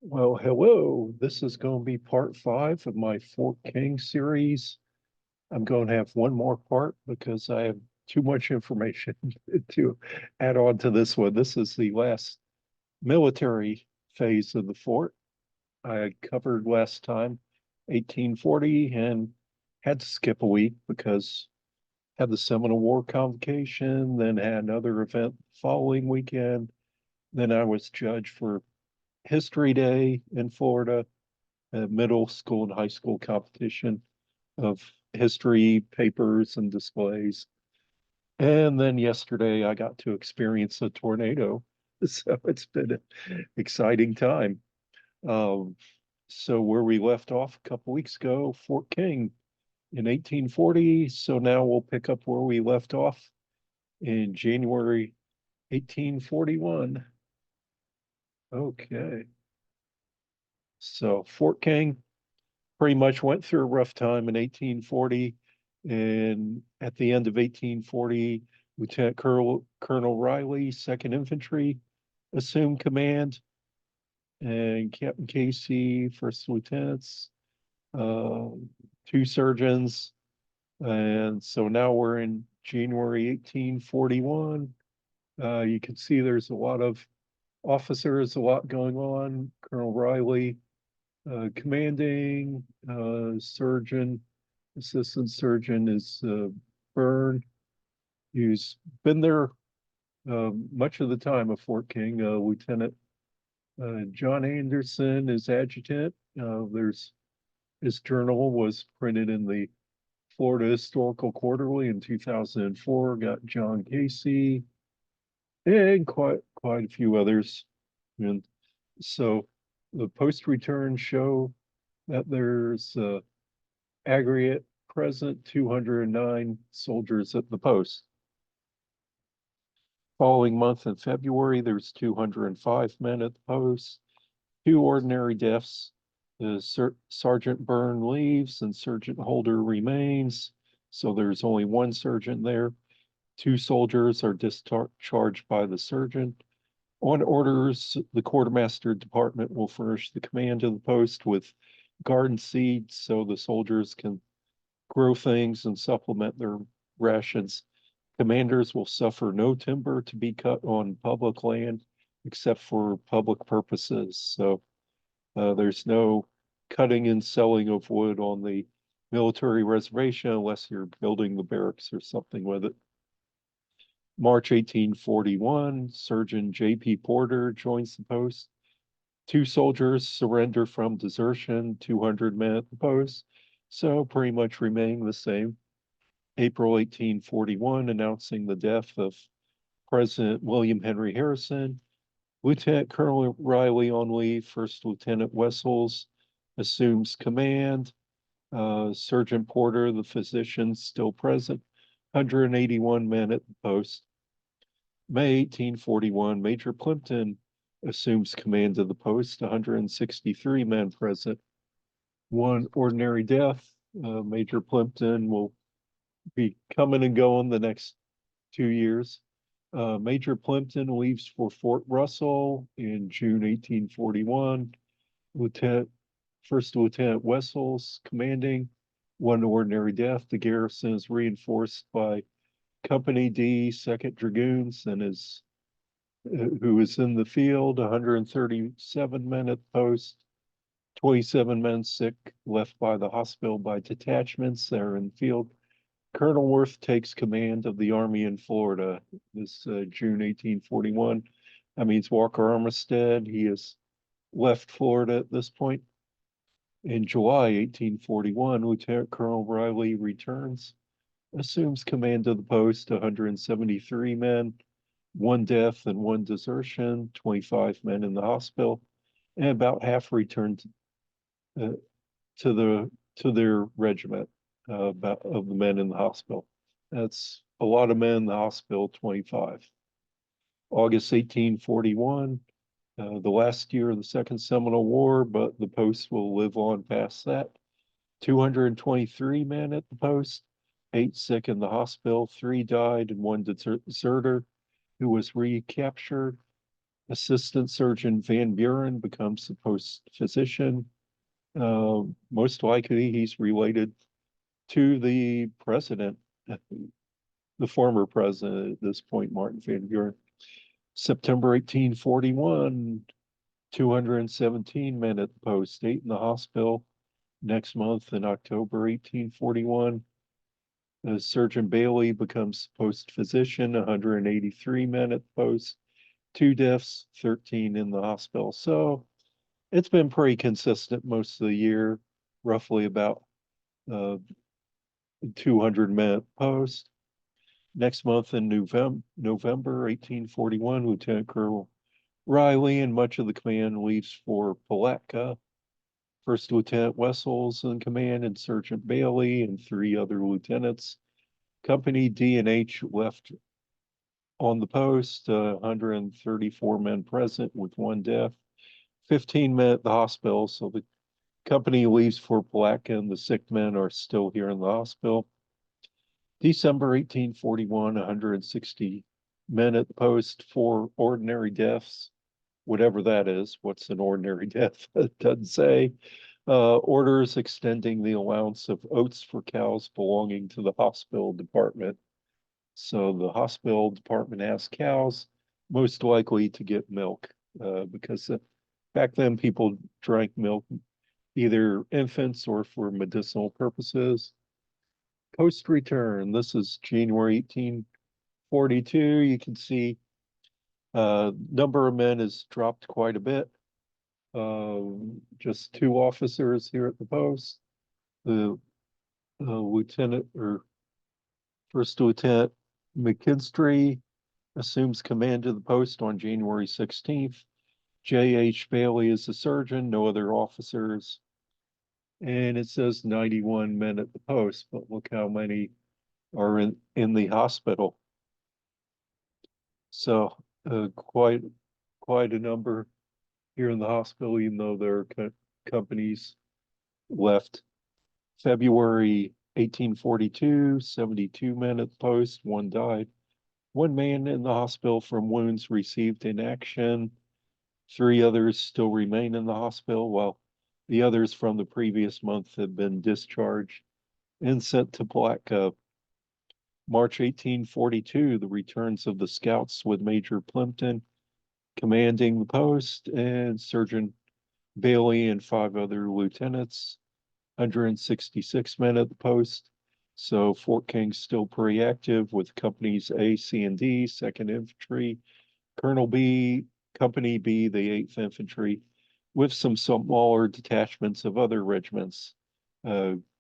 Well, hello. This is going to be part 5 of my Fort King series. I'm going to have one more part because I have too much information to add on to this one. This is the last military phase of the fort. I covered last time 1840 and had to skip a week because had the Seminole War convocation, then had another event the following weekend. Then I was judged for History Day in Florida, a middle school and high school competition of history papers and displays. And then yesterday I got to experience a tornado. So it's been an exciting time. Um, so where we left off a couple weeks ago, Fort King in 1840. So now we'll pick up where we left off in January 1841. Okay. So Fort King pretty much went through a rough time in 1840. And at the end of 1840, Colonel Riley, 2nd Infantry, assumed command, and Captain Casey, first lieutenants, uh, two surgeons. And so now we're in January 1841. You can see there's a lot of officers, a lot going on. Colonel Riley, commanding, surgeon, assistant surgeon is Byrne, who's been there much of the time of Fort King. Lieutenant John Anderson is adjutant. There's his journal was printed in the Florida Historical Quarterly in 2004. Got John Casey and quite a few others. And so the post return show that there's aggregate present 209 soldiers at the post. Following month in February, there's 205 men at the post, two ordinary deaths. Sergeant Byrne leaves and Sergeant Holder remains. So there's only one sergeant there. Two soldiers are discharged by the sergeant. On orders, the quartermaster department will furnish the command of the post with garden seed so the soldiers can grow things and supplement their rations. Commanders will suffer no timber to be cut on public land except for public purposes. So there's no cutting and selling of wood on the military reservation unless you're building the barracks or something with it. March 1841, Surgeon J.P. Porter joins the post. Two soldiers surrender from desertion, 200 men at the post, so pretty much remaining the same. April 1841, announcing the death of President William Henry Harrison. Lieutenant Colonel Riley on leave, First Lieutenant Wessels assumes command. Sergeant Porter, the physician, still present, 181 men at the post. May 1841, Major Plimpton assumes command of the post, 163 men present. One ordinary death. Major Plimpton will be coming and going the next 2 years. Major Plimpton leaves for Fort Russell in June 1841. First Lieutenant Wessels commanding, one ordinary death. The garrison is reinforced by Company D, 2nd Dragoons, and who is in the field, 137 men at the post, 27 men sick, left by the hospital by detachments that are in the field. Colonel Worth takes command of the Army in Florida this June 1841. That means Walker Armistead. He has left Florida at this point. In July 1841, Lieutenant Colonel Riley returns, assumes command of the post, 173 men, one death and one desertion, 25 men in the hospital, and about half returned uh, to their regiment of the men in the hospital. That's a lot of men in the hospital, 25. August 1841, the last year of the Second Seminole War, but the post will live on past that. 223 men at the post, 8 sick in the hospital, 3 died, and one deserter who was recaptured. Assistant Surgeon Van Buren becomes the post physician. Most likely he's related to the president, the former president at this point, Martin Van Buren. September 1841, 217 men at the post, 8 in the hospital. Next month in October 1841, Surgeon Bailey becomes post physician, 183 men at the post, 2 deaths, 13 in the hospital. So it's been pretty consistent most of the year, roughly about 200 men at the post. Next month in November 1841, Lieutenant Colonel Riley and much of the command leaves for Palatka. First Lieutenant Wessels in command and Sergeant Bailey and 3 other lieutenants. Company D and H left on the post, 134 men present with 1 death, 15 men at the hospital. So the company leaves for Palatka and the sick men are still here in the hospital. December 1841, 160 men at the post, 4 ordinary deaths, whatever that is. What's an ordinary death? It doesn't say. Orders extending the allowance of oats for cows belonging to the hospital department. So the hospital department asked cows, most likely to get milk, because back then people drank milk, either infants or for medicinal purposes. Post return, this is January 1842. You can see number of men has dropped quite a bit. Just 2 officers here at the post. The lieutenant or first lieutenant McKinstry assumes command of the post on January 16th. J.H. Bailey is the surgeon, no other officers. And it says 91 men at the post, but look how many are in the hospital. So quite a number here in the hospital, even though there are companies left. February 1842, 72 men at the post, 1 died. 1 man in the hospital from wounds received in action. 3 others still remain in the hospital, while the others from the previous month have been discharged and sent to Palatka. March 1842, the returns of the scouts with Major Plimpton commanding the post and Sergeant Bailey and 5 other lieutenants. 166 men at the post. So Fort King's still pretty active with companies A, C, and D, 2nd Infantry, Colonel B, Company B, the 8th Infantry, with some smaller detachments of other regiments.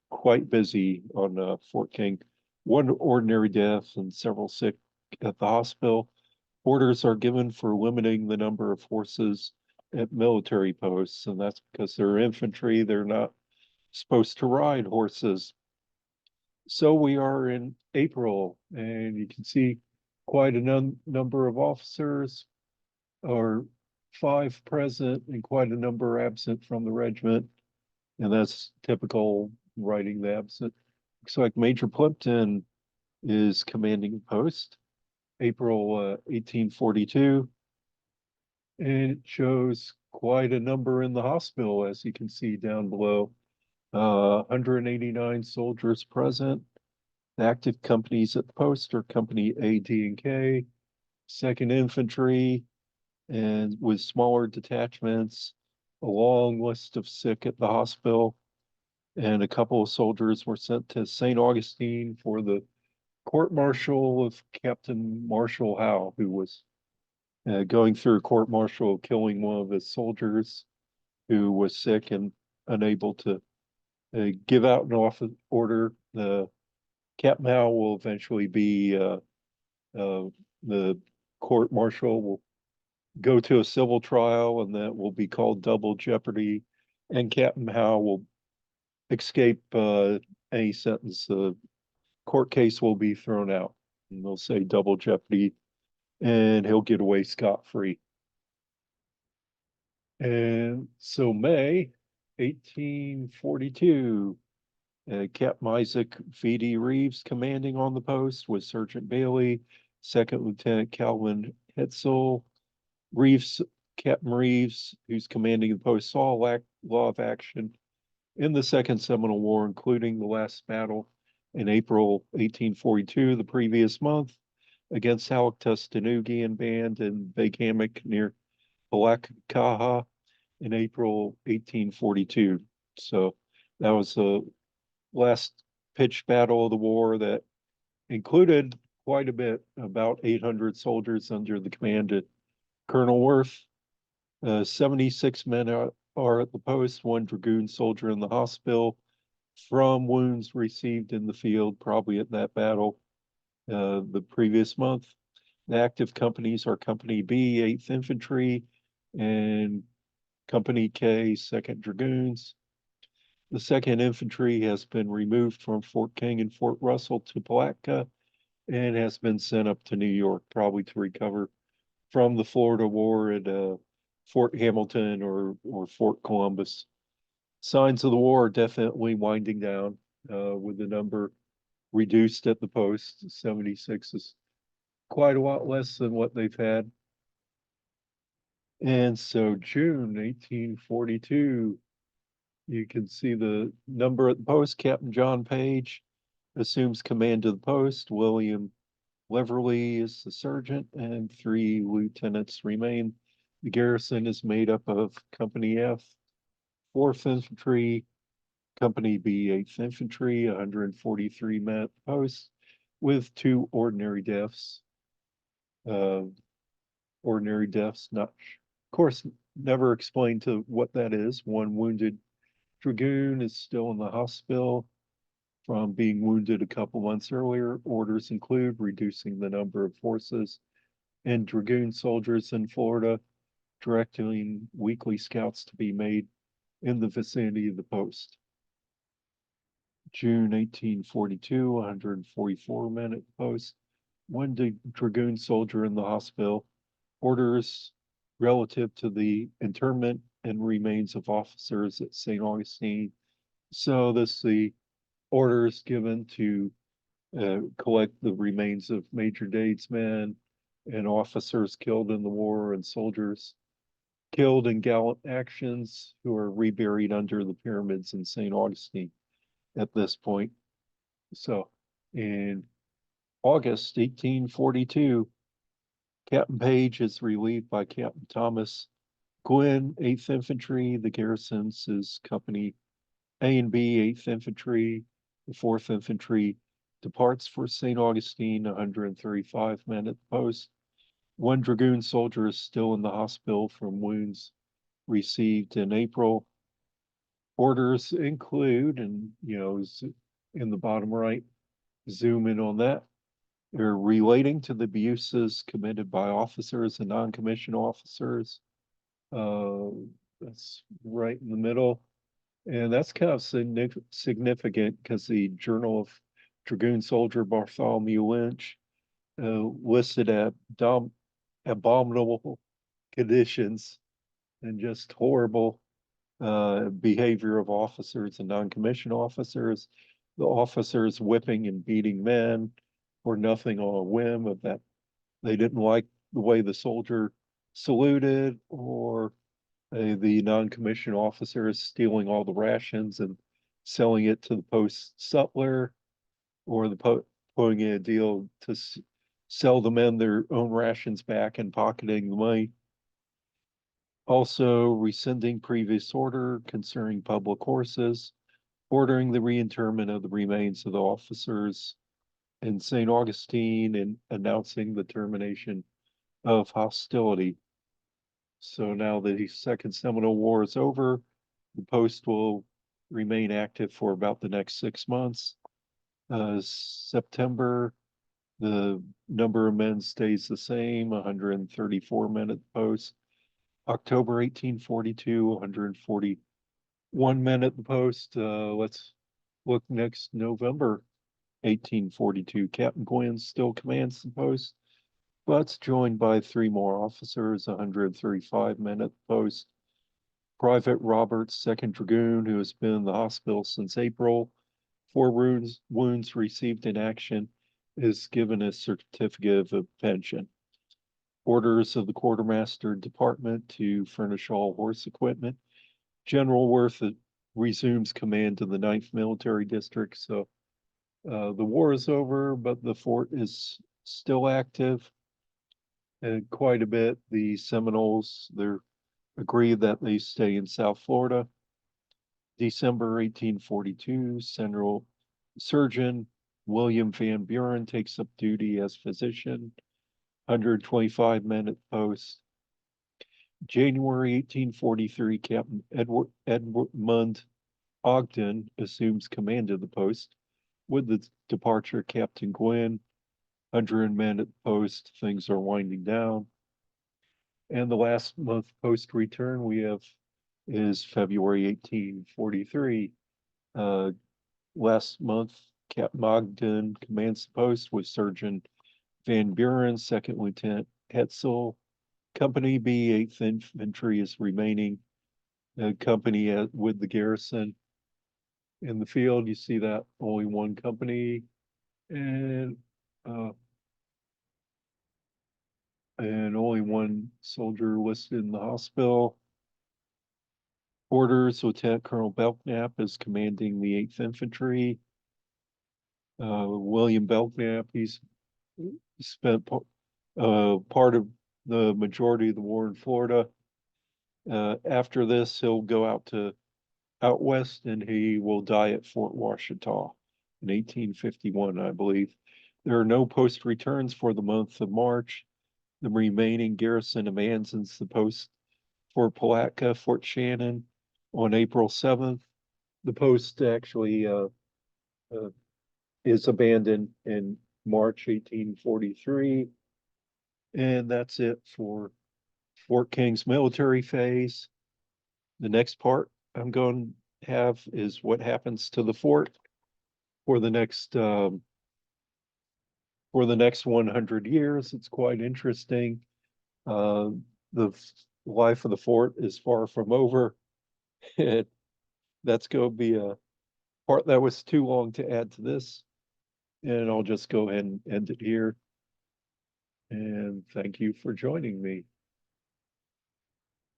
Quite busy on Fort King. 1 ordinary death and several sick at the hospital. Orders are given for limiting the number of horses at military posts, and that's because they're infantry. They're not supposed to ride horses. So we are in April, and you can see quite a number of officers, or 5 present, and quite a number absent from the regiment. And that's typical writing the absent. Looks like Major Plimpton is commanding the post, April 1842. And it shows quite a number in the hospital, as you can see down below. 189 soldiers present. The active companies at the post are Company A, D, and K, 2nd Infantry, and with smaller detachments, a long list of sick at the hospital, and a couple of soldiers were sent to St. Augustine for the court-martial of Captain Marshall Howe, who was going through a court-martial, killing one of his soldiers who was sick and unable to give out an office order. Captain Howe will eventually be the court martial will go to a civil trial, and that will be called double jeopardy. And Captain Howe will escape any sentence. The court case will be thrown out, and they'll say double jeopardy, and he'll get away scot-free. And so May 1842, Captain Isaac V.D. Reeves commanding on the post with Sergeant Bailey, 2nd Lieutenant Calvin Hetzel, Reeves, Captain Reeves, who's commanding the post, saw law of action in the Second Seminole War, including the last battle in April 1842, the previous month, against Halleck-Tustenugian Band in Big Hammock near Palakaha in April 1842. So that was the last pitched battle of the war that included quite a bit, about 800 soldiers under the command of Colonel Worth. 76 men are at the post, one dragoon soldier in the hospital from wounds received in the field, probably at that battle the previous month. The active companies are Company B, 8th Infantry, and Company K, 2nd Dragoons. The 2nd Infantry has been removed from Fort King and Fort Russell to Palatka and has been sent up to New York, probably to recover from the Florida War at Fort Hamilton or Fort Columbus. Signs of the war are definitely winding down with the number reduced at the post. 76 is quite a lot less than what they've had. And so June 1842, you can see the number at the post. Captain John Page assumes command of the post. William Leverly is the sergeant, and 3 lieutenants remain. The garrison is made up of Company F, 4th Infantry, Company B, 8th Infantry, 143 men at the post, with 2 ordinary deaths. Ordinary deaths, not, of course, never explained to what that is. 1 wounded dragoon is still in the hospital from being wounded a couple months earlier. Orders include reducing the number of forces and dragoon soldiers in Florida, directing weekly scouts to be made in the vicinity of the post. June 1842, 144 men at the post, 1 dragoon soldier in the hospital. Orders relative to the interment and remains of officers at St. Augustine. So this the orders given to collect the remains of Major Dade's men and officers killed in the war and soldiers killed in gallant actions who are reburied under the pyramids in St. Augustine at this point. So in August 1842, Captain Page is relieved by Captain Thomas Gwynn, 8th Infantry. The garrisons is Company A and B, 8th Infantry. The 4th Infantry departs for St. Augustine, 135 men at the post. 1 dragoon soldier is still in the hospital from wounds received in April. Orders include, and in the bottom right, zoom in on that. They're relating to the abuses committed by officers and non-commissioned officers. That's right in the middle. And that's kind of significant because the Journal of Dragoon Soldier Bartholomew Lynch listed abominable conditions and just horrible behavior of officers and non-commissioned officers. The officers whipping and beating men for nothing on a whim of that they didn't like the way the soldier saluted, or the non-commissioned officers stealing all the rations and selling it to the post sutler, or the putting in a deal to sell the men their own rations back and pocketing the money. Also rescinding previous order concerning public horses, ordering the reinterment of the remains of the officers in St. Augustine, and announcing the termination of hostility. So now the Second Seminole War is over, the post will remain active for about the next 6 months. September, the number of men stays the same, 134 men at the post. October 1842, 141 men at the post. Let's look next November 1842. Captain Gwynn still commands the post, but joined by 3 more officers, 135 men at the post. Private Roberts, 2nd Dragoon, who has been in the hospital since April, 4 wounds received in action, is given a certificate of pension. Orders of the Quartermaster Department to furnish all horse equipment. General Worth resumes command of the 9th Military District. So the war is over, but the fort is still active and quite a bit. The Seminoles, they're agreed that they stay in South Florida. December 1842, Central Surgeon William Van Buren takes up duty as physician, 125 men at the post. January 1843, Captain Edmund Ogden assumes command of the post. With the departure, Captain Gwynn, 100 men at the post, things are winding down. And the last month post return we have is February 1843. Last month, Captain Ogden commands the post with Sergeant Van Buren, Second Lieutenant Hetzel. Company B, 8th Infantry is remaining. Company with the garrison. In the field, you see that only one company and only one soldier listed in the hospital. Orders, Lieutenant Colonel Belknap is commanding the 8th Infantry. William Belknap, he's spent part of the majority of the war in Florida. After this, he'll go out west and he will die at Fort Washita in 1851, I believe. There are no post returns for the month of March. The remaining garrison abandons the post for Palatka, Fort Shannon on April 7th. The post actually is abandoned in March 1843. And that's it for Fort King's military phase. The next part I'm going to have is what happens to the fort for the next 100 years. It's quite interesting. The life of the fort is far from over. That's going to be a part that was too long to add to this. And I'll just go ahead and end it here. And thank you for joining me.